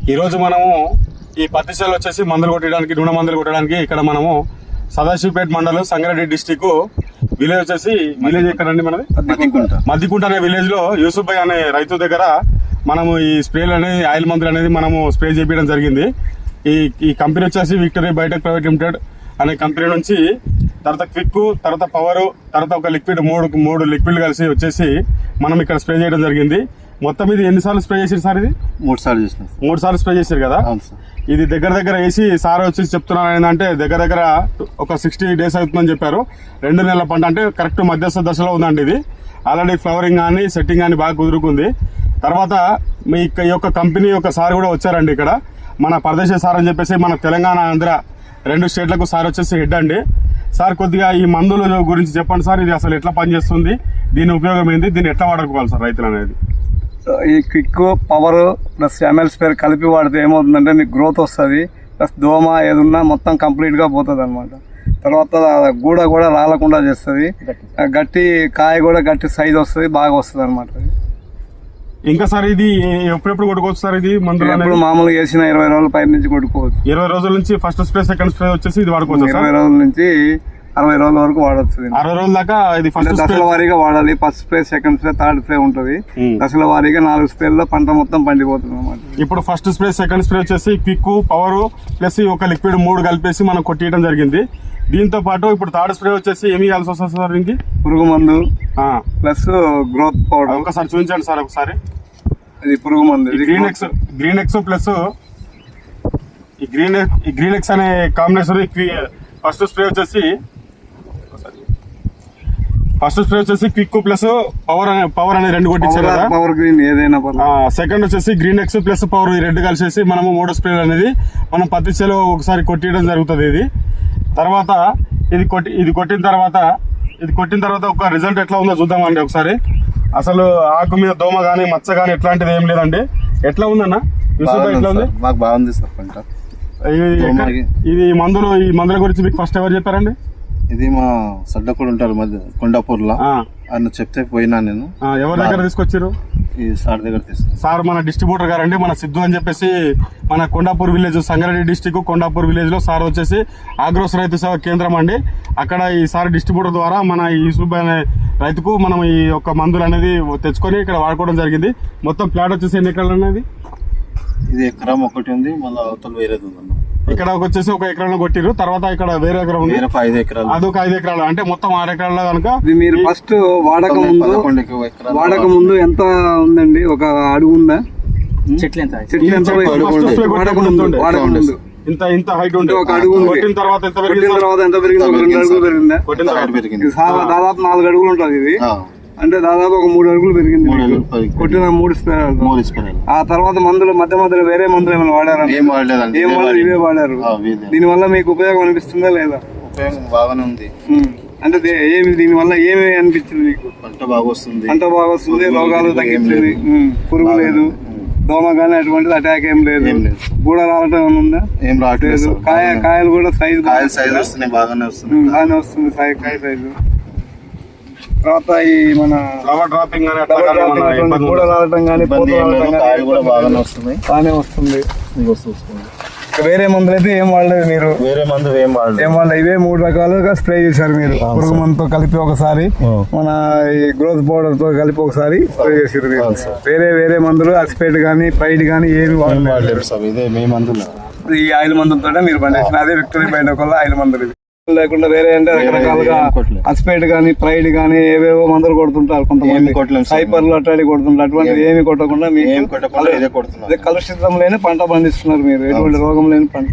ఈరోజు మనము ఈ పత్తి చేలు వచ్చేసి మందులు కొట్టడానికి నూనె మందులు కొట్టడానికి ఇక్కడ మనము సదాశివపేట మండలం సంగారెడ్డి డిస్టిక్ విలేజ్ వచ్చేసి విలేజ్ ఎక్కడండి మనది మద్దికుంట అనే విలేజ్ లో యూసుఫ్ భాయ్ అనే రైతు దగ్గర మనము ఈ స్ప్రేలు అనేది ఆయిల్ మందులు అనేది మనము స్ప్రే చేయించడం జరిగింది. ఈ కంపెనీ వచ్చేసి విక్టరీ బయోటెక్ ప్రైవేట్ లిమిటెడ్ అనే కంపెనీ నుంచి తర్వాత క్విక్, తర్వాత పవర్, తర్వాత ఒక లిక్విడ్ మూడు లిక్విడ్లు కలిసి వచ్చేసి మనం ఇక్కడ స్ప్రే చేయడం జరిగింది. మొత్తం ఇది ఎన్నిసార్లు స్ప్రే చేశారు సార్? ఇది 3 సార్లు చేసిన. 3 సార్లు స్ప్రే చేశారు కదా. ఇది దగ్గర వేసి సార్ వచ్చేసి చెప్తున్నారు ఏంటంటే దగ్గర ఒక 60 days అవుతుందని చెప్పారు. 2 నెలల పంట అంటే కరెక్ట్ మధ్యస్థ దశలో ఉందండి. ఇది ఆల్రెడీ ఫ్లవరింగ్ కానీ సెట్టింగ్ కానీ బాగా కుదురుకుంది. తర్వాత మీ యొక్క కంపెనీ యొక్క సార్ కూడా వచ్చారండి. ఇక్కడ మన పరదేశ సార్ అని చెప్పేసి మన తెలంగాణ ఆంధ్ర 2 స్టేట్లకు సార్ వచ్చేసి హెడ్ అండి. సార్ కొద్దిగా ఈ మందుల గురించి చెప్పండి సార్. ఇది అసలు ఎట్లా పనిచేస్తుంది, దీని ఉపయోగం ఏంది, దీన్ని ఎట్లా వాడుకోవాలి సార్ రైతులు అనేది? ఈ quick, power plus ML spare కలిపి వాడితే ఏమవుతుందంటే మీకు గ్రోత్ వస్తుంది, ప్లస్ దోమ ఏదున్నా మొత్తం కంప్లీట్గా పోతుంది అనమాట. తర్వాత గూడ కూడా రాలకుండా చేస్తుంది, గట్టి కాయ కూడా గట్టి సైజ్ వస్తుంది, బాగా వస్తుంది అనమాట. ఇంకా సార్ ఇది ఎప్పుడెప్పుడు కొట్టుకోవచ్చు సార్? ఇది మందులు ఎప్పుడు మామూలుగా వేసిన 20 రోజుల పై నుంచి కొట్టుకోవచ్చు. 20 రోజుల నుంచి ఫస్ట్ స్ప్రే సెకండ్ స్ప్రే వచ్చేసి ఇది వాడుకోవచ్చు. 20 రోజుల నుంచి 60 రోజుల వరకు వాడచ్చు. 60 రోజుల దాకా ఇది ఫస్ట్ దశల వారీగా వాడాలి. First spray, second spray, third spray ఉంటుంది. దశల వారీగా 4 స్ప్రేల్లో పంట మొత్తం పండిపోతుంది అన్నమాట. ఇప్పుడు ఫస్ట్ స్ప్రే సెకండ్ స్ప్రే వచ్చేసి క్విక్, పవర్ ప్లస్ ఒక లిక్విడ్ 3 కలిపేసి మనం కొట్టియడం జరిగింది. దీంతో పాటు ఇప్పుడు థర్డ్ స్ప్రే వచ్చేసి ఏమి ఇవ్వాల్సి వస్తుంది సార్? దీనికి పురుగు మందు ప్లస్ గ్రోత్ పౌడర్. ఒకసారి చూపించండి సార్ ఒకసారి. ఇది పురుగు మందు, గ్రీన్ ఎక్స్ ప్లస్ ఈ గ్రీన్ ఎక్స్ అనే కాంబినేషన్. ఫస్ట్ స్ప్రే వచ్చేసి క్విక్ ప్లస్ పవర్ అనే 2 కొట్టించారు కదా. పవర్ గ్రీన్ ఏదైనా. సెకండ్ వచ్చేసి గ్రీన్ ఎక్స్ ప్లస్ పవర్, ఈ 2 కలిసేసి మనము 3 స్ప్రేలు అనేది మనం పత్తి చేలో ఒకసారి కొట్టియడం జరుగుతుంది. ఇది తర్వాత ఇది కొట్టిన తర్వాత ఒక రిజల్ట్ ఎట్లా ఉందో చూద్దామండి ఒకసారి. అసలు ఆకు మీద దోమ గానీ మచ్చ గానీ ఎట్లాంటిది ఏం లేదండి. ఎట్లా ఉందన్న ఎట్లా ఉంది? మాకు బాగుంది సార్ పంట. ఈ మందుల గురించి మీకు ఫస్ట్ ఎవరు చెప్పారండి? ఇది మా సడ్డకుడు ఉంటారు కొండాపూర్లో, ఆయన చెప్తే పోయినా నేను. ఎవరి దగ్గర తీసుకొచ్చారు? ఈ సార్ దగ్గర తీసుకు. సార్ మన డిస్ట్రిబ్యూటర్ గారండి, మన సిద్ధు అని చెప్పేసి మన Kondapur village, Sangareddy district Kondapur village లో సార్ వచ్చేసి ఆగ్రోస్ రైతు సేవా కేంద్రం అండి. అక్కడ ఈ సార్ డిస్ట్రిబ్యూటర్ ద్వారా మన ఈ యూసుఫ్ అనే రైతుకు మనం ఈ యొక్క మందులు అనేది తెచ్చుకొని ఇక్కడ వాడుకోవడం జరిగింది. మొత్తం ప్లాట్ వచ్చేసి ఎన్ని ఎకరాలు అనేది? ఇది ఎకరం ఒకటి ఉంది, మళ్ళీ అవతల వేరేది ఉంది. ఇక్కడ వచ్చేసి 1 ఎకరాలను కొట్టిరు, తర్వాత ఇక్కడ వేరే ఎకరం ఉంది, 5 ఎకరాలు, అదొక 5 ఎకరాలు, అంటే మొత్తం 6 ఎకరాల్లో కనుక. మీరు ఫస్ట్ వాడక ముందు ఎంత ఉందండి? ఒక అడుగు ఉందా? చెట్లు ఎంత ఇంత హైట్ ఉంటే ఒక అడుగు. కొట్టిన తర్వాత ఎంత పెరిగింది? 2 అడుగులు పెరిగిందా? దాదాపు 4 అడుగులు ఉంటుంది ఇది. అంటే దాదాపు ఒక 3 అడుగులు పెరిగింది కొట్టిన 3 స్ప్రేలు. ఆ తర్వాత మందులు మధ్యలో వేరే మందులు ఏమైనా వాడారా? ఏం వాడలేదండి, ఇవే వాడారు. దీని వల్ల మీకు ఉపయోగం అనిపిస్తుందా లేదా? ఉపయోగం బాగానే ఉంది. అంటే దీని వల్ల ఏమి అనిపించింది మీకు? పంట బాగా వస్తుంది, రోగాలు తగ్గించింది, పురుగు లేదు, దోమ కానీ అటువంటిది అటాక్ ఏం లేదు, గూడ రావటం ఏమైనా ఉందా? ఏం రావట్లేదు. కాయలు కూడా సైజ్ వస్తున్నాయి, బాగానే వస్తుంది కాయ సైజు. తర్వాత ఈ మన డ్రాపింగ్ కూడా రావటం కానీ బాగానే వస్తుంది. వేరే మందులు అయితే ఏం వాడలేదు మీరు? వేరే మందు ఏం వాడలేదు. ఇవే 3 రకాలుగా స్ప్రే చేశారు మీరు. పురుగు మందుతో కలిపి ఒకసారి, మన ఈ గ్రోత్ పౌడర్ తో కలిపి ఒకసారి స్ప్రే చేసారు. వేరే మందులు అసిపేట్ గానీ ప్రైడ్ గానీ ఏమి వాడలేదు. ఇదే మీ మందులు, ఈ ఆయిల్ మందులతో మీరు పండించిన అదే విక్టరీ బయోటెక్ వల్ల ఆయిల్ మందులు లేకుండా వేరే అంటే రకరకాలుగా అసిపేట్ గానీ ప్రైడ్ గానీ ఏవేవో మందులు కొడుతుంటారు కొంతమంది, హైపర్లు అట్లాంటి కొడుతుంటారు. అటువంటిది ఏమి కొట్టకుండా కలుషితం లేని పంట పండిస్తున్నారు మీరు, ఎటువంటి రోగం లేని పంట.